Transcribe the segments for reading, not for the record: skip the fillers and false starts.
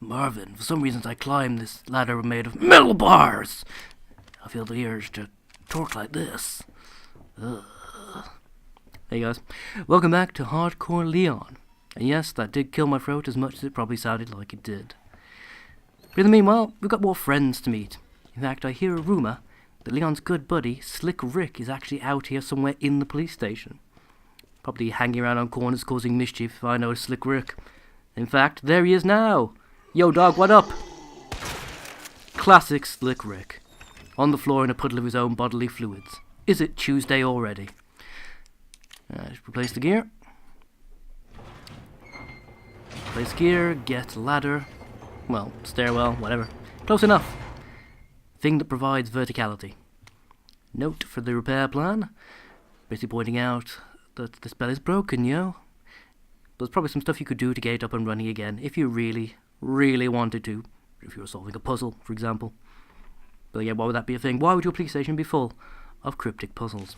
Marvin, for some reason I climb this ladder made of metal bars. I feel the urge to torque like this. Ugh. Hey guys, welcome back to Hardcore Leon. And yes, that did kill my throat as much as it probably sounded like it did. But in the meanwhile, we've got more friends to meet. In fact, I hear a rumour that Leon's good buddy, Slick Rick, is actually out here somewhere in the police station. Probably hanging around on corners causing mischief if I know Slick Rick. In fact, there he is now. Yo dog, what up? Classic Slick Rick. On the floor in a puddle of his own bodily fluids. Is it Tuesday already? Just replace the gear. Replace gear, get ladder. Well, stairwell, whatever. Close enough. Thing that provides verticality. Note for the repair plan. Basically pointing out that the spell is broken, yo. There's probably some stuff you could do to get it up and running again if you really wanted to. If you were solving a puzzle, for example. But yeah, why would that be a thing? Why would your police station be full of cryptic puzzles?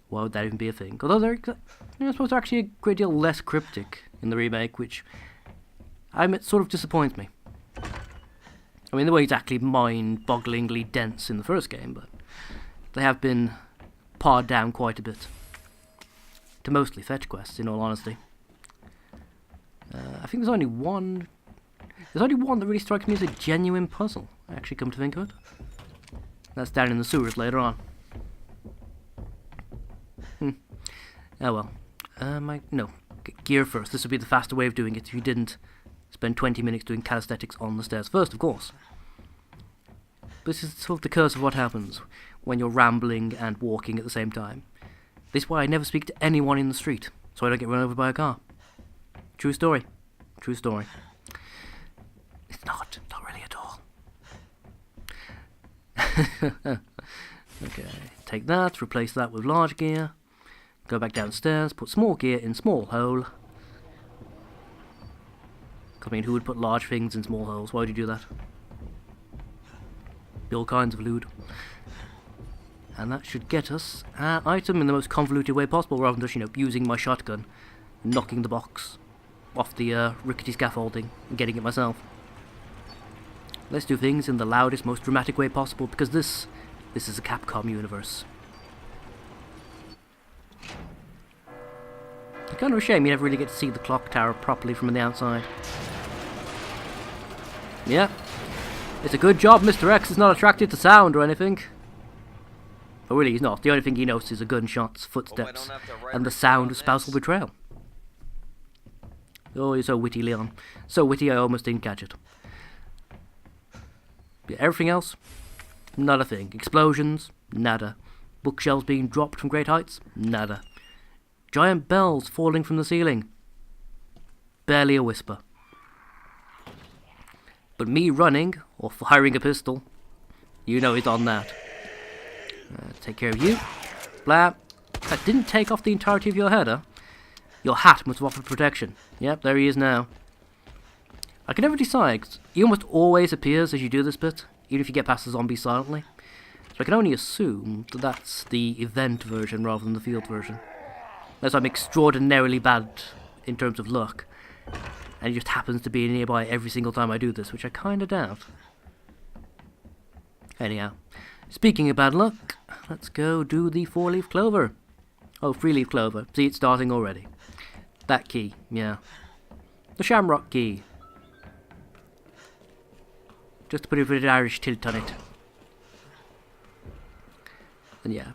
Why would that even be a thing? Although I suppose they're actually a great deal less cryptic in the remake, which I admit sort of disappoints me. I mean, the way it's actually mind-bogglingly dense in the first game, but they have been pared down quite a bit. To mostly fetch quests, in all honesty. I think there's only one that really strikes me as a genuine puzzle, actually, come to think of it. That's down in the sewers later on. Oh well. No. Gear first. This would be the faster way of doing it if you didn't spend 20 minutes doing calisthenics on the stairs first, of course. This is sort of the curse of what happens when you're rambling and walking at the same time. This is why I never speak to anyone in the street, so I don't get run over by a car. True story. True story. It's not really at all. Okay, take that, replace that with large gear. Go back downstairs, put small gear in small hole. I mean, who would put large things in small holes? Why would you do that? All kinds of lewd. And that should get us an item in the most convoluted way possible, rather than just, using my shotgun, knocking the box off the rickety scaffolding and getting it myself. Let's do things in the loudest, most dramatic way possible, because this is a Capcom universe. It's kind of a shame you never really get to see the clock tower properly from the outside. Yeah. It's a good job Mr. X is not attracted to sound or anything. But really he's not. The only thing he notices are gunshots, footsteps, and the sound of spousal betrayal. Oh, you're so witty, Leon. So witty I almost didn't catch it. But everything else? Not a thing. Explosions? Nada. Bookshelves being dropped from great heights? Nada. Giant bells falling from the ceiling? Barely a whisper. But me running, or firing a pistol, he's on that. Take care of you. Blah. That didn't take off the entirety of your head, huh? Your hat must have offered protection. Yep, there he is now. I can never decide, 'cause he almost always appears as you do this bit, even if you get past the zombie silently. So I can only assume that that's the event version rather than the field version. Unless I'm extraordinarily bad in terms of luck, and he just happens to be nearby every single time I do this, which I kinda doubt. Anyhow, speaking of bad luck, let's go do the 4-leaf clover. Oh, 3-leaf clover. See, it's starting already. That key, yeah. The shamrock key. Just to put a bit of Irish tilt on it. And yeah.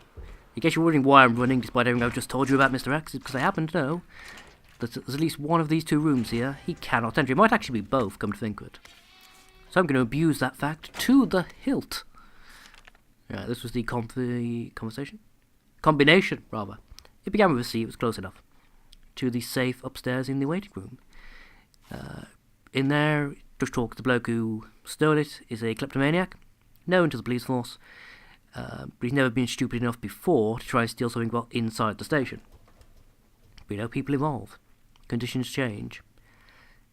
In case you're wondering why I'm running despite everything I've just told you about Mr. X, it's because I happen to know that there's at least one of these two rooms here he cannot enter. It might actually be both, come to think of it. So I'm going to abuse that fact to the hilt. Yeah, this was the combination, rather. It began with a C, it was close enough. To the safe upstairs in the waiting room. In there, just talk, the bloke who stole it is a kleptomaniac, known to the police force, but he's never been stupid enough before to try and steal something while inside the station. But people evolve. Conditions change.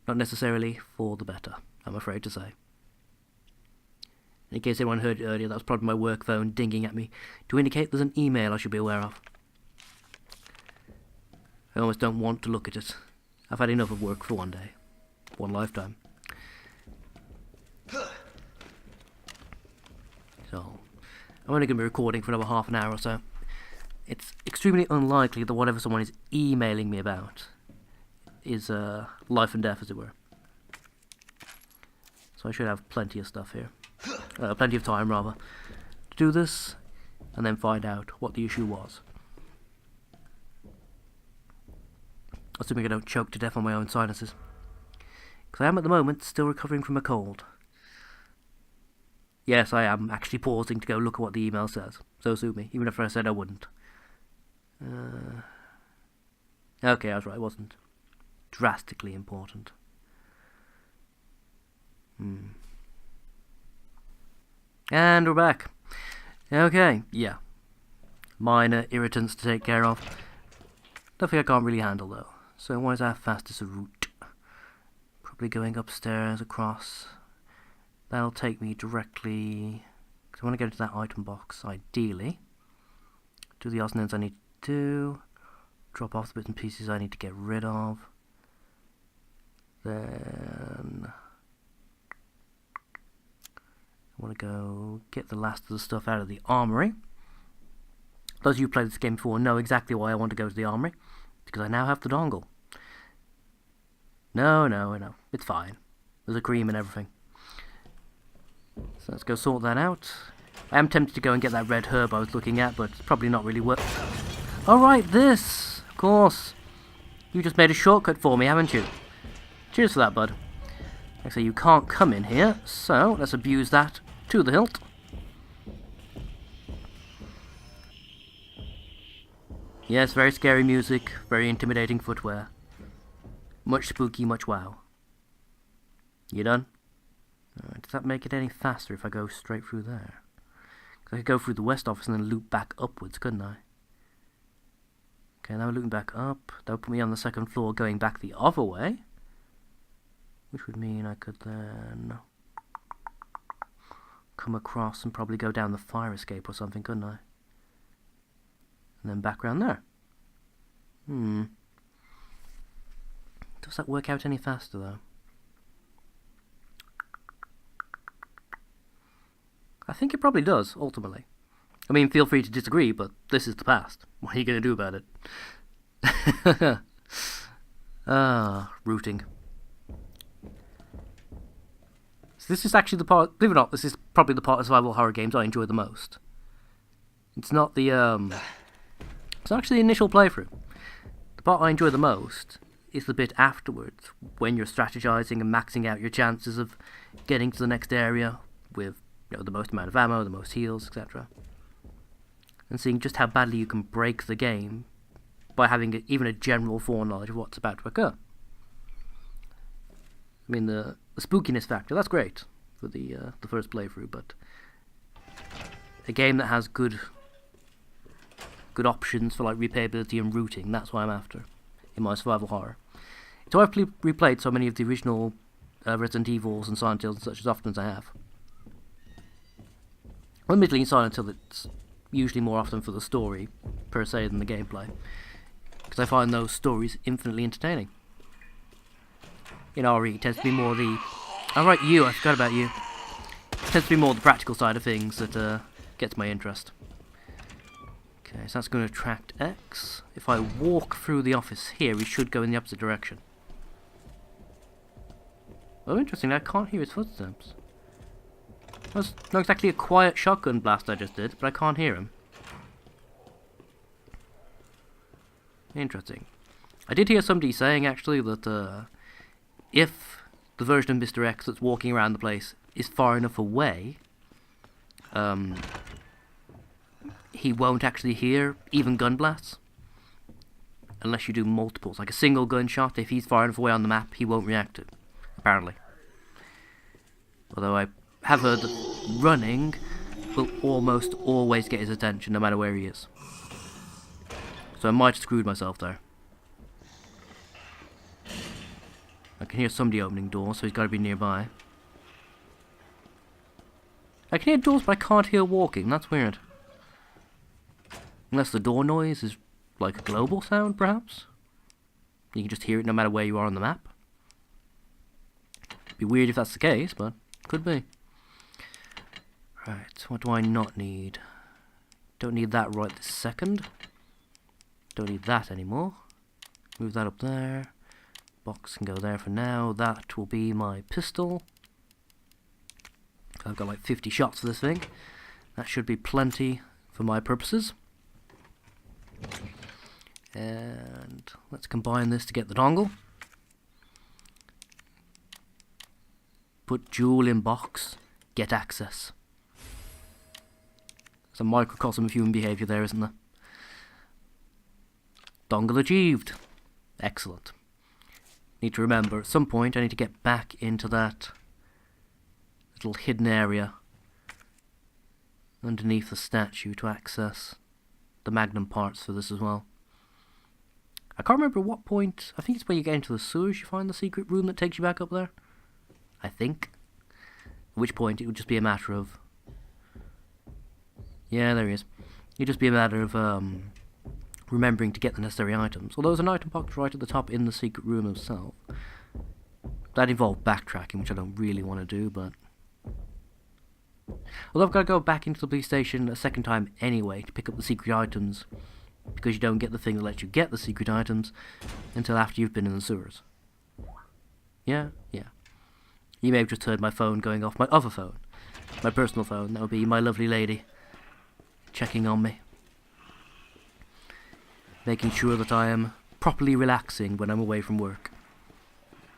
Not necessarily for the better, I'm afraid to say. In case anyone heard it earlier, that was probably my work phone dinging at me to indicate there's an email I should be aware of. I almost don't want to look at it. I've had enough of work for one day. One lifetime. So, I'm only going to be recording for another half an hour or so. It's extremely unlikely that whatever someone is emailing me about is life and death, as it were. So I should have plenty of stuff here. Plenty of time, rather, to do this, and then find out what the issue was. Assuming I don't choke to death on my own sinuses. Because I am at the moment still recovering from a cold. Yes, I am actually pausing to go look at what the email says. So sue me, even if I said I wouldn't. Okay, I was right, it wasn't drastically important. And we're back. Okay, yeah. Minor irritants to take care of. Nothing I can't really handle though. So what is our fastest route? Probably going upstairs, across. That'll take me directly... Because I want to go to that item box, ideally. Do the osnins I need to do. Drop off the bits and pieces I need to get rid of. Then... I want to go get the last of the stuff out of the armory. Those of you who played this game before know exactly why I want to go to the armory. Because I now have the dongle. No, it's fine. There's a cream and everything. So let's go sort that out. I am tempted to go and get that red herb I was looking at, but it's probably not really worth... Alright, this! Of course. You just made a shortcut for me, haven't you? Cheers for that, bud. Like I say, you can't come in here, so let's abuse that to the hilt. Yes, very scary music, very intimidating footwear. Much spooky, much wow. You done? Does that make it any faster if I go straight through there? Because I could go through the west office and then loop back upwards, couldn't I? Okay, now we're looping back up. That would put me on the second floor going back the other way. Which would mean I could then come across and probably go down the fire escape or something, couldn't I? And then back around there. Does that work out any faster, though? I think it probably does, ultimately. I mean, feel free to disagree, but this is the past. What are you going to do about it? Routing. So this is actually the part, believe it or not, this is probably the part of survival horror games I enjoy the most. It's not the, it's actually the initial playthrough. The part I enjoy the most is the bit afterwards, when you're strategizing and maxing out your chances of getting to the next area with, you know, the most amount of ammo, the most heals, etc. And seeing just how badly you can break the game by having even a general foreknowledge of what's about to occur. I mean, the spookiness factor, that's great for the first playthrough, but a game that has good options for like replayability and routing, that's what I'm after in my survival horror. So I've replayed so many of the original Resident Evils and Silent Hills and such as often as I have. Admittedly, in Silent Hill it's usually more often for the story, per se, than the gameplay. Because I find those stories infinitely entertaining. In RE, it tends to be more the... Oh right, I forgot about you. It tends to be more the practical side of things that gets my interest. Okay, so that's going to attract X. If I walk through the office here, we should go in the opposite direction. Oh, interesting, I can't hear his footsteps. That's not exactly a quiet shotgun blast I just did, but I can't hear him. Interesting. I did hear somebody saying, actually, that if the version of Mr. X that's walking around the place is far enough away, he won't actually hear even gun blasts. Unless you do multiples. Like a single gunshot, if he's far enough away on the map, he won't react to it, apparently. Although I have heard that running will almost always get his attention, no matter where he is. So I might have screwed myself there. I can hear somebody opening doors, so he's got to be nearby. I can hear doors, but I can't hear walking. That's weird. Unless the door noise is like a global sound, perhaps? You can just hear it no matter where you are on the map. Be weird if that's the case, but could be. Right, what do I not need? Don't need that right this second. Don't need that anymore. Move that up there. Box can go there for now. That will be my pistol. I've got like 50 shots for this thing. That should be plenty for my purposes. And let's combine this to get the dongle. Put jewel in box. Get access. There's a microcosm of human behaviour there, isn't there? Dongle achieved. Excellent. Need to remember, at some point I need to get back into that little hidden area underneath the statue to access the magnum parts for this as well. I can't remember at what point. I think it's when you get into the sewers you find the secret room that takes you back up there. I think. At which point it would just be a matter of... Yeah, there he is. It'd just be a matter of remembering to get the necessary items. Although there's an item box right at the top in the secret room itself. That involved backtracking, which I don't really want to do, but... Although I've got to go back into the police station a second time anyway to pick up the secret items, because you don't get the thing that lets you get the secret items until after you've been in the sewers. Yeah? Yeah. You may have just heard my phone going off, my other phone. My personal phone. That would be my lovely lady checking on me. Making sure that I am properly relaxing when I'm away from work.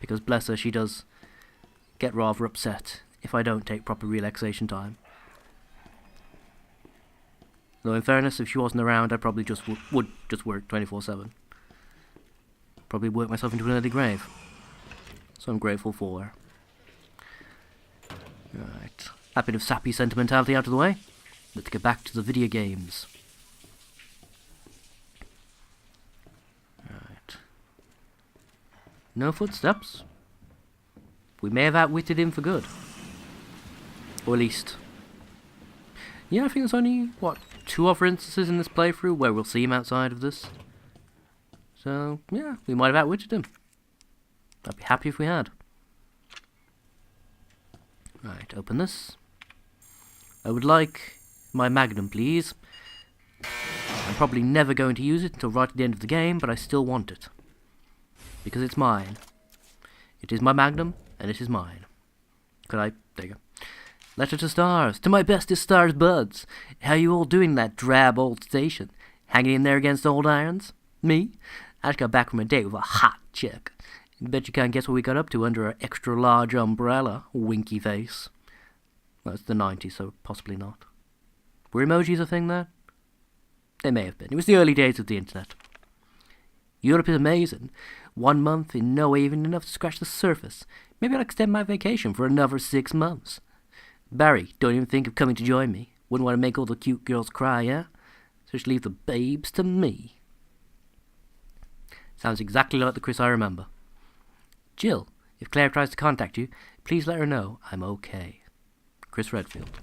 Because bless her, she does get rather upset if I don't take proper relaxation time. Though in fairness, if she wasn't around, I probably just would just work 24/7. Probably work myself into an early grave. So I'm grateful for her. Right, that bit of sappy sentimentality out of the way. Let's get back to the video games. Right. No footsteps. We may have outwitted him for good. Or at least... Yeah, I think there's only, what, 2 other instances in this playthrough where we'll see him outside of this. So, yeah, we might have outwitted him. I'd be happy if we had. Right, open this. I would like my magnum, please. I'm probably never going to use it until right at the end of the game, but I still want it. Because it's mine. It is my magnum, and it is mine. Could I... There you go. Letter to stars. To my bestest stars buds. How you all doing in that drab old station? Hanging in there against old irons? Me? I just got back from a date with a hot chick. Bet you can't guess what we got up to under our extra large umbrella, winky face. Well, it's the 90s, so possibly not. Were emojis a thing there? They may have been. It was the early days of the internet. Europe is amazing. 1 month in no way even enough to scratch the surface. Maybe I'll extend my vacation for another 6 months. Barry, don't even think of coming to join me. Wouldn't want to make all the cute girls cry, yeah? So just leave the babes to me. Sounds exactly like the Chris I remember. Jill, if Claire tries to contact you, please let her know I'm okay. Chris Redfield.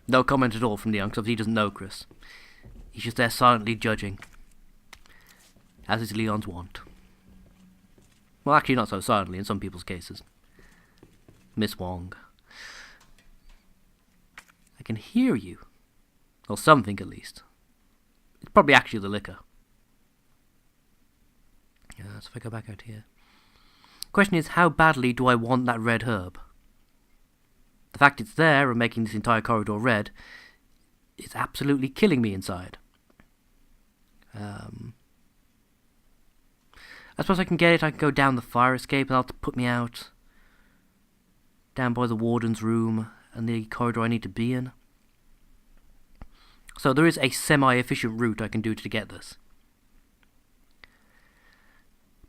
No comment at all from Leon, because he doesn't know Chris. He's just there silently judging. As is Leon's wont. Well, actually not so silently in some people's cases. Miss Wong. I can hear you. Or something, at least. It's probably actually the liquor. Yeah, so if I go back out here. Question is, how badly do I want that red herb? The fact it's there and making this entire corridor red is absolutely killing me inside. I suppose I can get it. I can go down the fire escape and that'll put me out down by the warden's room and the corridor I need to be in. So there is a semi-efficient route I can do to get this.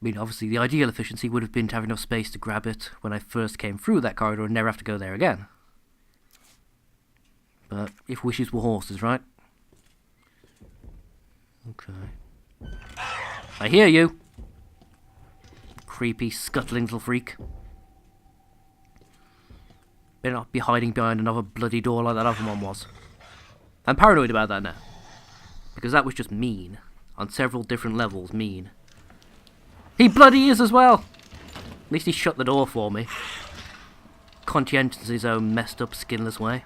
I mean, obviously the ideal efficiency would have been to have enough space to grab it when I first came through that corridor and never have to go there again. But if wishes were horses, right? Okay. I hear you! Creepy, scuttling little freak. Better not be hiding behind another bloody door like that other one was. I'm paranoid about that now. Because that was just mean. On several different levels, mean. He bloody is as well! At least he shut the door for me. Conscientious in his own messed up, skinless way.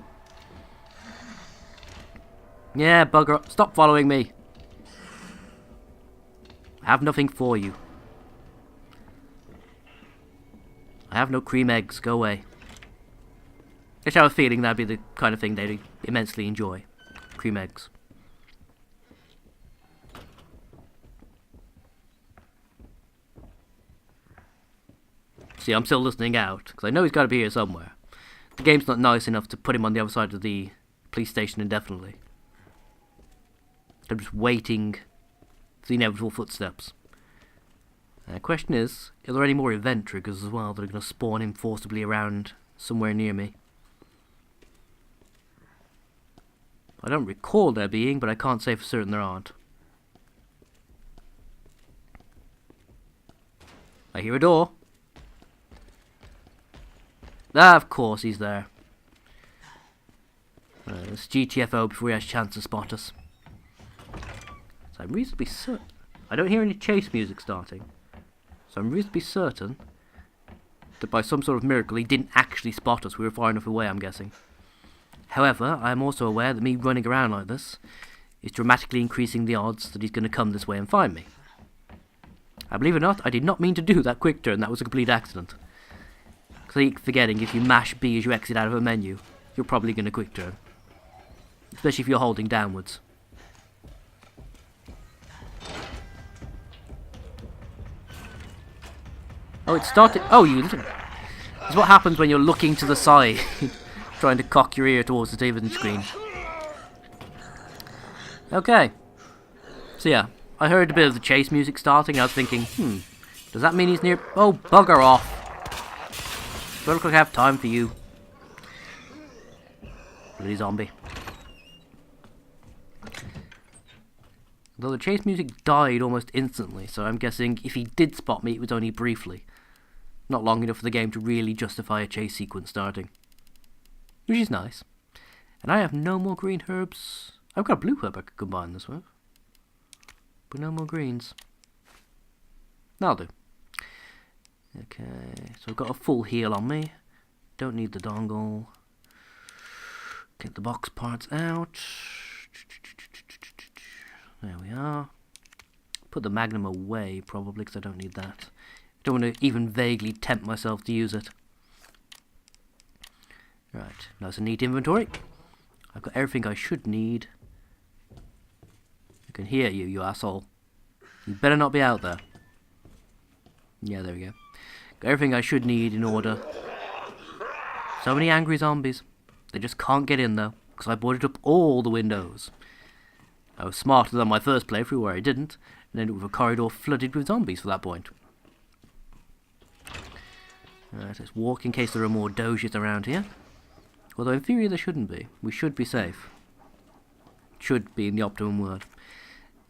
Yeah, bugger up. Stop following me. I have nothing for you. I have no cream eggs. Go away. I have a feeling that'd be the kind of thing they'd immensely enjoy. Cream eggs. See, I'm still listening out, because I know he's got to be here somewhere. The game's not nice enough to put him on the other side of the police station indefinitely. I'm just waiting for the inevitable footsteps. The question is, are there any more event triggers as well that are going to spawn him forcibly around somewhere near me? I don't recall there being, but I can't say for certain there aren't. I hear a door. Ah, of course he's there. Let's GTFO before he has a chance to spot us. So I'm reasonably certain. I don't hear any chase music starting. So I'm reasonably certain that by some sort of miracle he didn't actually spot us. We were far enough away, I'm guessing. However, I am also aware that me running around like this is dramatically increasing the odds that he's going to come this way and find me. I believe it or not, I did not mean to do that quick turn. That was a complete accident. Keep forgetting if you mash B as you exit out of a menu, you're probably going to quick turn. Especially if you're holding downwards. Oh, it started. Oh, you listen. This is what happens when you're looking to the side, trying to cock your ear towards the TV screen. Okay. So yeah, I heard a bit of the chase music starting. I was thinking, does that mean he's near? Oh, bugger off. Don't look like I have time for you. Bloody zombie. Though the chase music died almost instantly, so I'm guessing if he did spot me, it was only briefly. Not long enough for the game to really justify a chase sequence starting. Which is nice. And I have no more green herbs. I've got a blue herb I could combine this with. But no more greens. That'll do. Okay, so I've got a full heal on me. Don't need the dongle. Get the box parts out. There we are. Put the magnum away, probably, because I don't need that. I don't want to even vaguely tempt myself to use it. Right, nice and neat inventory. I've got everything I should need. I can hear you, you asshole. You better not be out there. Yeah, there we go. Got everything I should need in order. So many angry zombies. They just can't get in though, because I boarded up all the windows. I was smarter than my first playthrough where I didn't, and ended up with a corridor flooded with zombies for that point. Alright, let's walk in case there are more doges around here. Although in theory there shouldn't be. We should be safe. Should be in the optimum word.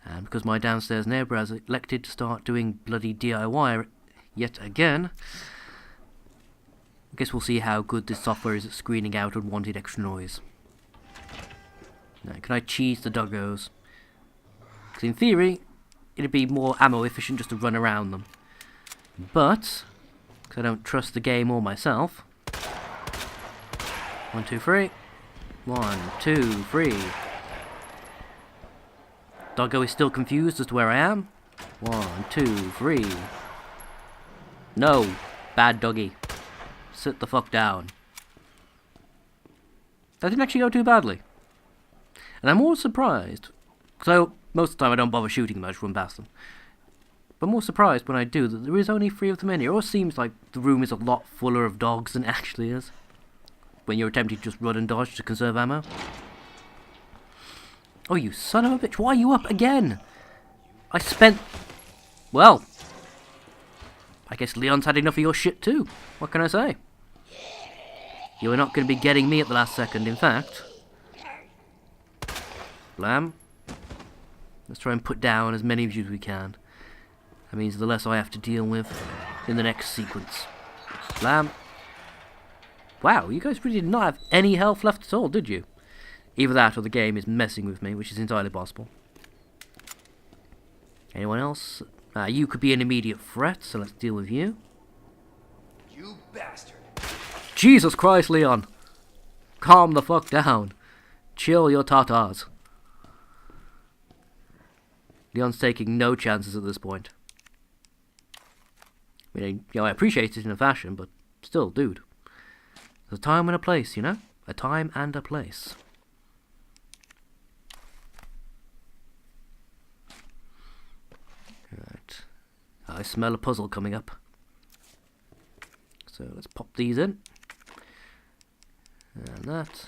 And because my downstairs neighbour has elected to start doing bloody DIY yet again, I guess we'll see how good this software is at screening out unwanted extra noise. Now, can I cheese the doggos? Because in theory, it'd be more ammo efficient just to run around them. But, because I don't trust the game or myself. 1, 2, 3. 1, 2, 3. Doggo is still confused as to where I am. 1, 2, 3. No, bad doggy. Sit the fuck down. That didn't actually go too badly. And I'm more surprised, because most of the time I don't bother shooting them, I just run past them. But more surprised when I do that there is only 3 of them in here. It always seems like the room is a lot fuller of dogs than it actually is, when you're attempting to just run and dodge to conserve ammo. Oh, you son of a bitch, why are you up again? I spent... Well, I guess Leon's had enough of your shit too. What can I say? You are not going to be getting me at the last second, in fact. Blam. Let's try and put down as many of you as we can. That means the less I have to deal with in the next sequence. Blam. Wow, you guys really did not have any health left at all, did you? Either that or the game is messing with me, which is entirely possible. Anyone else? You could be an immediate threat, so let's deal with you. You bastard. Jesus Christ, Leon! Calm the fuck down. Chill your tatas. Leon's taking no chances at this point. I mean, I appreciate it in a fashion, but still, dude. There's a time and a place, you know? A time and a place. Right. I smell a puzzle coming up. So let's pop these in. And that.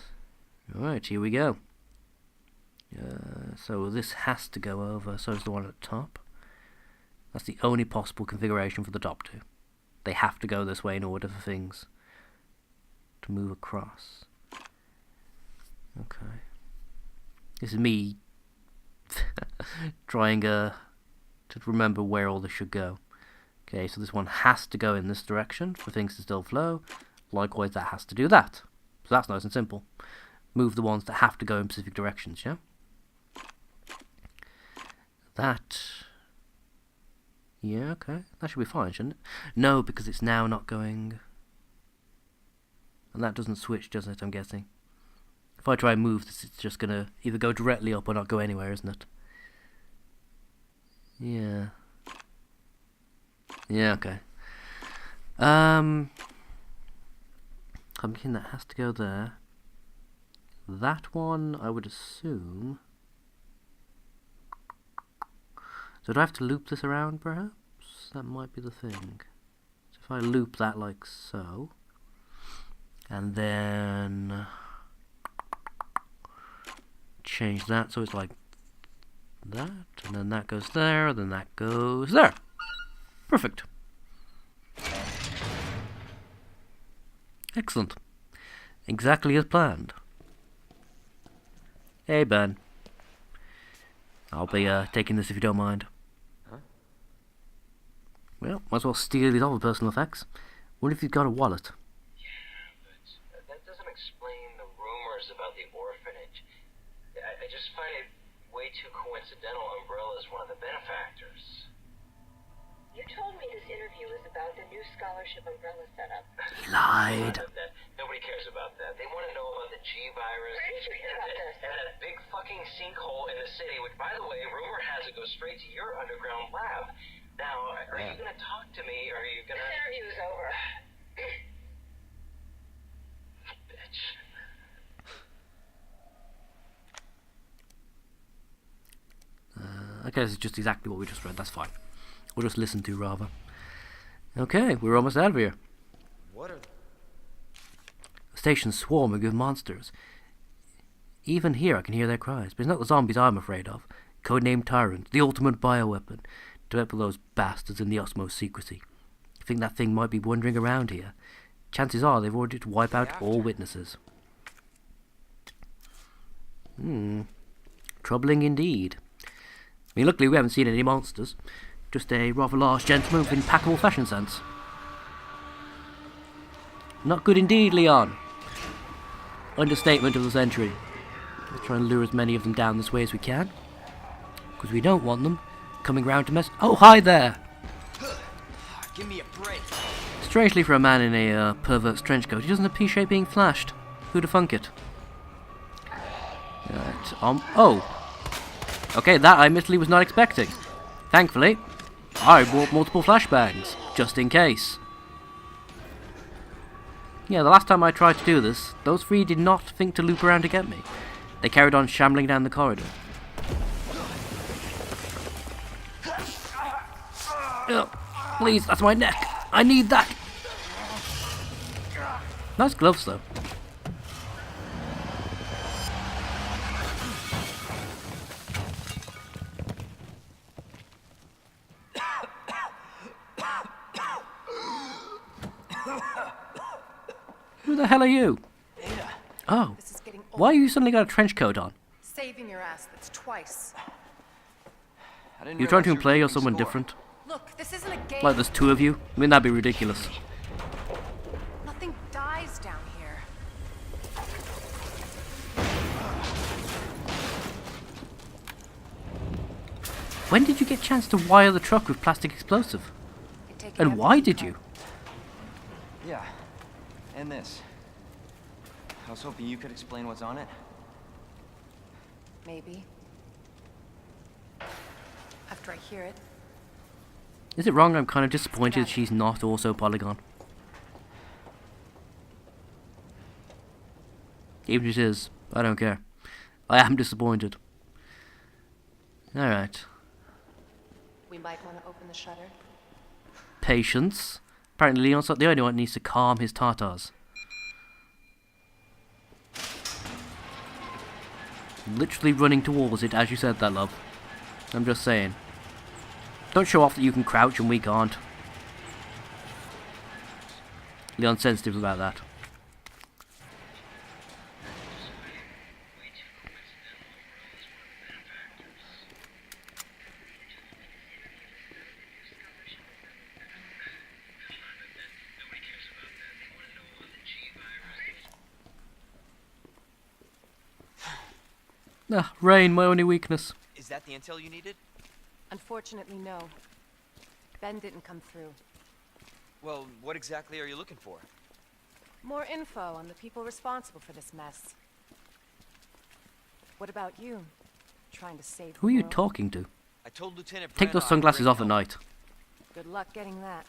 Alright, here we go. So this has to go over, so is the one at the top. That's the only possible configuration for the top two. They have to go this way in order for things to move across. Okay. This is me trying to remember where all this should go. Okay, so this one has to go in this direction for things to still flow. Likewise, that has to do that. So that's nice and simple. Move the ones that have to go in specific directions, yeah? That... yeah, okay. That should be fine, shouldn't it? No, because it's now not going... and that doesn't switch, doesn't it, I'm guessing? If I try and move this, it's just going to either go directly up or not go anywhere, isn't it? Yeah. Yeah, okay. I'm thinking that has to go there. That one, I would assume... so do I have to loop this around, perhaps? That might be the thing. So if I loop that like so, and then change that so it's like that, and then that goes there, and then that goes there. Perfect. Excellent. Exactly as planned. Hey, Ben. I'll be taking this if you don't mind. Huh? Well, might as well steal these other personal effects. What if you've got a wallet? Yeah, but that doesn't explain the rumors about the orphanage. I just find it way too coincidental Umbrella's one of the benefactors. You told me this interview was about the new scholarship Umbrella set up. He lied. Nobody cares about that. They want to know about the G virus. Where did you hear about this? And that big fucking sinkhole in the city, which, by the way, rumor has it goes straight to your underground lab. Now, are you going to talk to me, or are you going to... This interview is over. Bitch. Okay, this is just exactly what we just read. That's fine. We'll just listen to, rather. Okay, we're almost out of here. What are... The station's swarming with monsters. Even here I can hear their cries, but it's not the zombies I'm afraid of. Codenamed Tyrant, the ultimate bioweapon. Developed by those bastards in the utmost secrecy. I think that thing might be wandering around here. Chances are they've ordered it to wipe out all witnesses. Troubling indeed. I mean, luckily we haven't seen any monsters. Just a rather large gentleman with impeccable fashion sense. Not good indeed, Leon. Understatement of the century. Let's try and lure as many of them down this way as we can. Because we don't want them coming round to mess... oh, hi there! Give me a break. Strangely for a man in a pervert's trench coat, he doesn't appreciate being flashed. Who'd have thunk it? Right, oh! Okay, that I admittedly was not expecting. Thankfully, I brought multiple flashbangs, just in case. Yeah, the last time I tried to do this, those three did not think to loop around to get me. They carried on shambling down the corridor. Oh, please, that's my neck. I need that. Nice gloves, though. Who the hell are you? Oh, This is getting old. why you suddenly got a trench coat on? Saving your ass, that's twice. You trying to imply you're someone different? Look, this isn't a game. Like there's two of you? I mean, that'd be ridiculous. Nothing dies down here. When did you get a chance to wire the truck with plastic explosive? And why did you? Yeah. And this. I was hoping you could explain what's on it. Maybe. after I hear it. Is it wrong? I'm kind of disappointed she's not also Polygon. Even if it is, I don't care. I am disappointed. Alright. We might want to open the shutter. Patience. Apparently Leon's not the only one that needs to calm his tartars. Literally running towards it as you said that, love. I'm just saying. Don't show off that you can crouch and we can't. Leon's sensitive about that. Ah, rain, my only weakness. Is that the intel you needed? Unfortunately, no. Ben didn't come through. Well, what exactly are you looking for? More info on the people responsible for this mess. What about you? Trying to save Who are the you world? talking to? I told Lieutenant Take those Branagh I'd sunglasses bring off at help. night. Good luck getting that.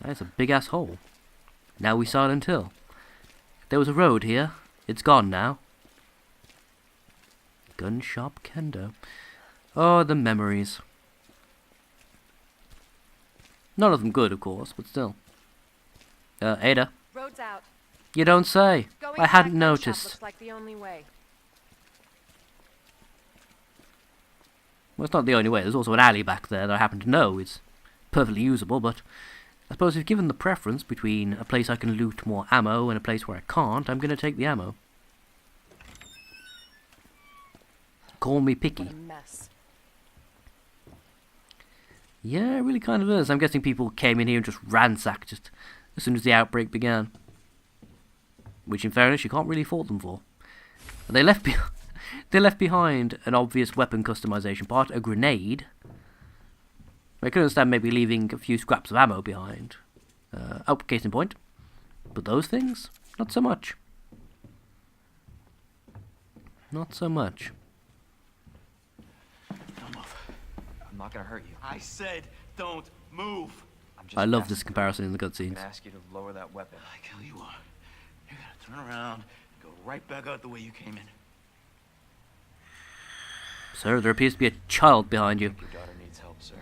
That is a big ass hole. Now we Silent Hill. There was a road here. It's gone now. Gun shop kendo. Oh, the memories. None of them good, of course, but still. Ada. Road's out. You don't say. Going I hadn't to that gun shop noticed. looks like the only way. Well, it's not the only way. There's also an alley back there that I happen to know is perfectly usable, but I suppose if given the preference between a place I can loot more ammo and a place where I can't, I'm going to take the ammo. Call me picky. What a mess. Yeah, it really kind of is. I'm guessing people came in here and just ransacked just as soon as the outbreak began. Which, in fairness, you can't really fault them for. They left they left behind an obvious weapon customization part, a grenade. I can understand maybe leaving a few scraps of ammo behind. Case in point. But those things? Not so much. Not so much. Don't move. I'm not gonna hurt you. I said don't move. I'm just I love asking. this comparison in the I'm cutscenes. gonna ask you to lower that weapon. Like hell you are. You're gonna turn around and go right back out the way you came in. Sir, there appears to be a child behind you. Your daughter needs help, sir.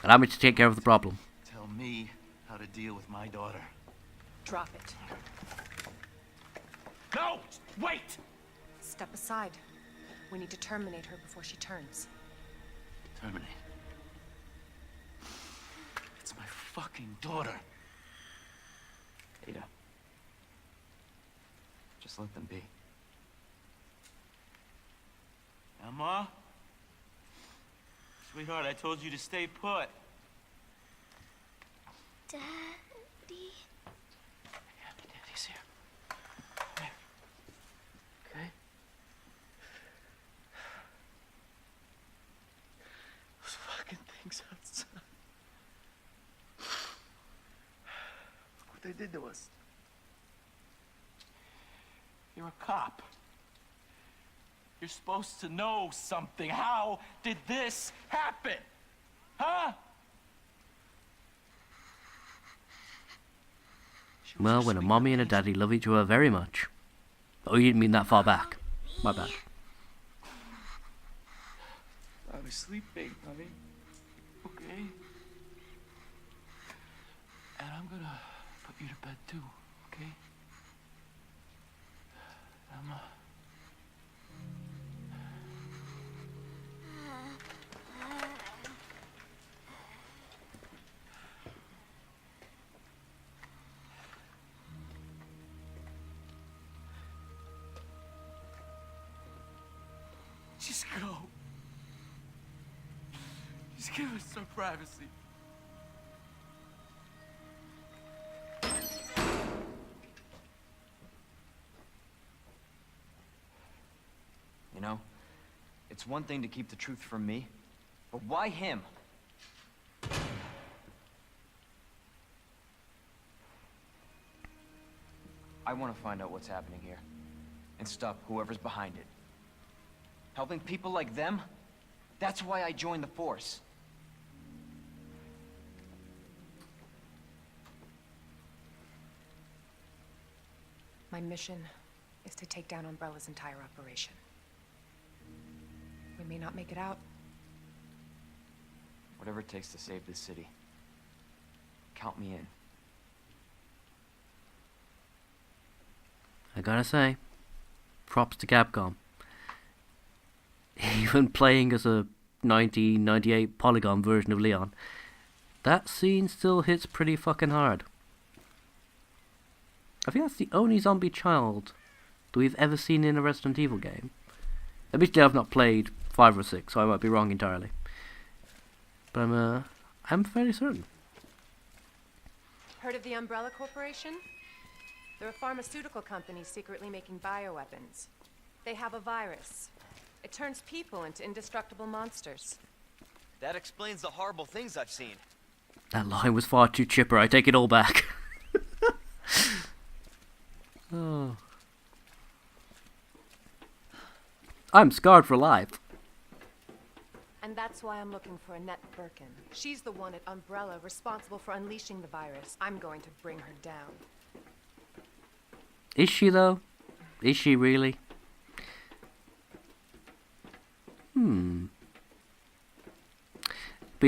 Allow me to take care of the problem. Tell me how to deal with my daughter. Drop it. No! Wait! Step aside. We need to terminate her before she turns. Terminate. It's my fucking daughter. Ada. Just let them be. Emma? Sweetheart, I told you to stay put. Daddy. Yeah, Daddy's here. Come here. Okay? Those fucking things outside. Look what they did to us. You're a cop. You're supposed to know something. How did this happen? Huh? She was Well, your when a sweet mommy and a angel. daddy love each other very much. Oh, you didn't mean that far back. My bad. I was sleeping, honey. Okay? And I'm gonna put you to bed too, okay? Emma. Just go. Just give us some privacy. You know, it's one thing to keep the truth from me, but why him? I want to find out what's happening here and stop whoever's behind it. Helping people like them? That's why I joined the Force. My mission is to take down Umbrella's entire operation. We may not make it out. Whatever it takes to save this city. Count me in. I gotta say, props to Capcom. Even playing as a 1998 polygon version of Leon, that scene still hits pretty fucking hard. I think that's the only zombie child that we've ever seen in a Resident Evil game. Admittedly, I've not played 5 or 6, so I might be wrong entirely. But I'm fairly certain. Heard of the Umbrella Corporation? They're a pharmaceutical company secretly making bioweapons. They have a virus. It turns people into indestructible monsters. That explains the horrible things I've seen. That line was far too chipper, I take it all back. Oh. I'm scarred for life. And that's why I'm looking for Annette Birkin. She's the one at Umbrella responsible for unleashing the virus. I'm going to bring her down. Is she though? Is she really? But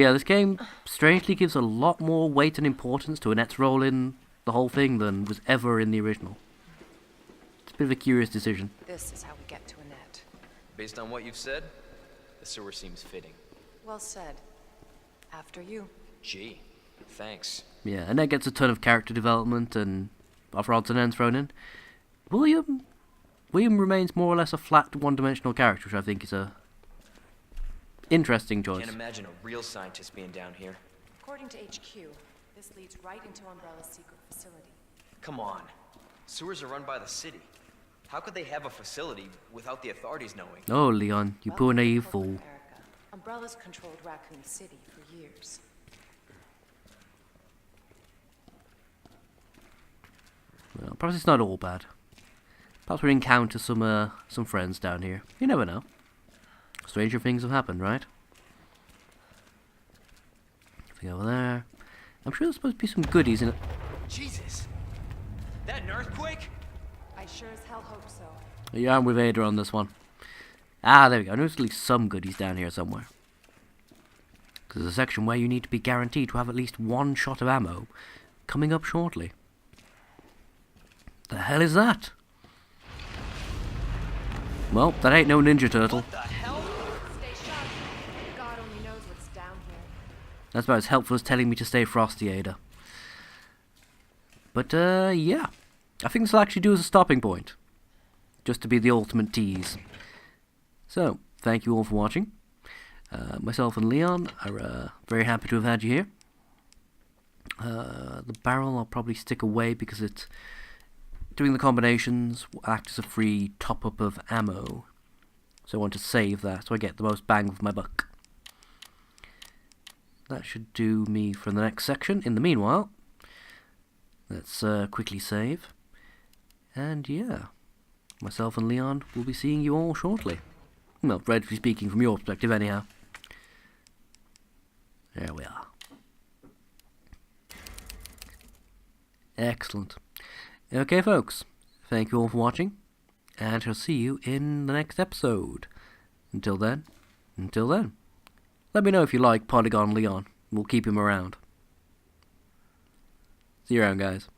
yeah, this game strangely gives a lot more weight and importance to Annette's role in the whole thing than was ever in the original. It's a bit of a curious decision. This is how we get to Annette. Based on what you've said, the sewer seems fitting. Well said. After you. Gee, thanks. Yeah, Annette gets a ton of character development and other odds and ends thrown in. William remains more or less a flat, one-dimensional character, which I think is a interesting choice. Can't imagine a real scientist being down here. According to HQ, this leads right into Umbrella's secret facility. Come on. Sewers are run by the city. How could they have a facility without the authorities knowing? Oh, Leon, you poor naive fool. America. Umbrella's controlled Raccoon City for years. Well, perhaps it's not all bad. Perhaps we encounter some friends down here. You never know. Stranger things have happened, right? If we go over there, I'm sure there's supposed to be some goodies in it. Jesus! That an earthquake? I sure as hell hope so. Yeah, I'm with Ada on this one. Ah, there we go. I know there's at least some goodies down here somewhere. Because there's a section where you need to be guaranteed to have at least one shot of ammo coming up shortly. The hell is that? Well, that ain't no Ninja Turtle. What the hell? Stay sharp. God only knows what's down here. That's about as helpful as telling me to stay frosty, Ada. But, yeah. I think this will actually do as a stopping point. Just to be the ultimate tease. So, thank you all for watching. Myself and Leon are very happy to have had you here. The barrel I'll probably stick away because it's doing the combinations will act as a free top-up of ammo. So I want to save that so I get the most bang for my buck. That should do me for the next section. In the meanwhile, let's quickly save. And yeah, myself and Leon will be seeing you all shortly. Well, relatively speaking from your perspective anyhow. There we are. Excellent. Okay, folks, thank you all for watching, and I'll see you in the next episode. Until then, let me know if you like Polygon Leon. We'll keep him around. See you around, guys.